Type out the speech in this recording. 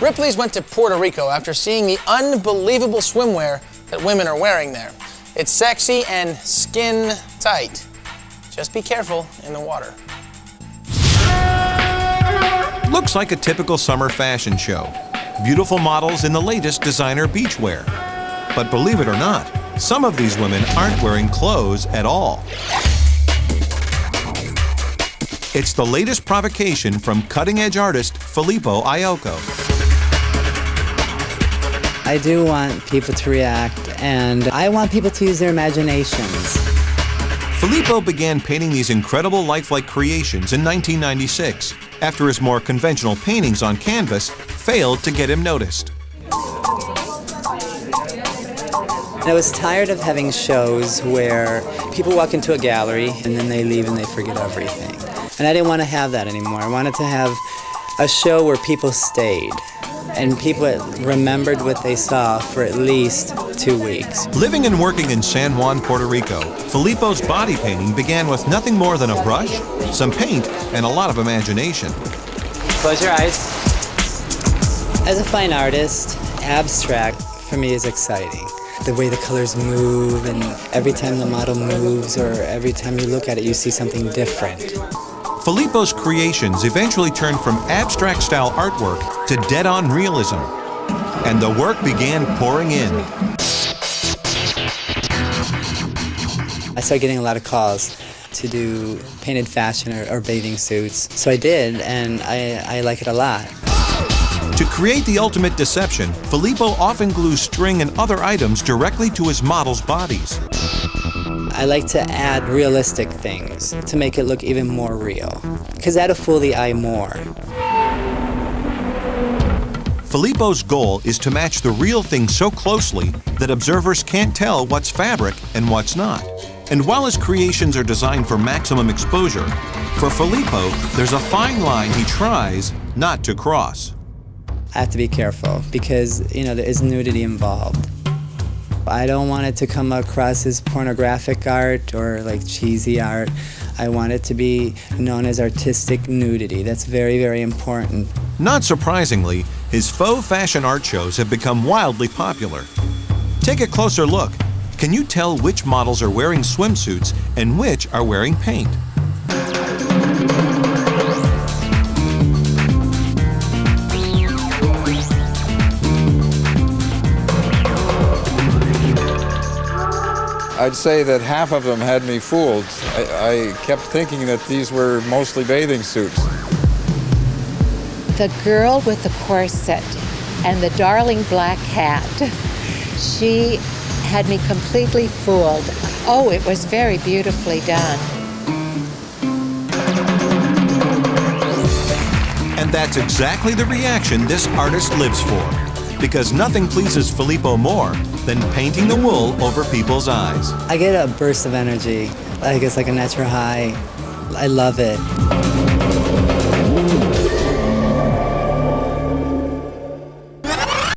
Ripley's went to Puerto Rico after seeing the unbelievable swimwear that women are wearing there. It's sexy and skin tight. Just be careful in the water. Looks like a typical summer fashion show. Beautiful models in the latest designer beachwear. But believe it or not, some of these women aren't wearing clothes at all. It's the latest provocation from cutting-edge artist Filippo Ioco. I do want people to react, and I want people to use their imaginations. Filippo began painting these incredible lifelike creations in 1996, after his more conventional paintings on canvas failed to get him noticed. I was tired of having shows where people walk into a gallery and then they leave and they forget everything. And I didn't want to have that anymore. I wanted to have a show where people stayed and people remembered what they saw for at least 2 weeks. Living and working in San Juan, Puerto Rico, Filippo's body painting began with nothing more than a brush, some paint, and a lot of imagination. Close your eyes. As a fine artist, abstract for me is exciting. The way the colors move, and every time the model moves or every time you look at it, you see something different. Filippo's creations eventually turned from abstract-style artwork to dead-on realism, and the work began pouring in. I started getting a lot of calls to do painted fashion or bathing suits, so I did, and I like it a lot. To create the ultimate deception, Filippo often glues string and other items directly to his models' bodies. I like to add realistic things to make it look even more real, because that'll fool the eye more. Filippo's goal is to match the real thing so closely that observers can't tell what's fabric and what's not. And while his creations are designed for maximum exposure, for Filippo, there's a fine line he tries not to cross. I have to be careful because, there is nudity involved. I don't want it to come across as pornographic art or like cheesy art. I want it to be known as artistic nudity. That's very, very important. Not surprisingly, his faux fashion art shows have become wildly popular. Take a closer look. Can you tell which models are wearing swimsuits and which are wearing paint? I'd say that half of them had me fooled. I kept thinking that these were mostly bathing suits. The girl with the corset and the darling black hat, she had me completely fooled. Oh, it was very beautifully done. And that's exactly the reaction this artist lives for. Because nothing pleases Filippo more than painting the wool over people's eyes. I get a burst of energy. I guess like a natural high. I love it.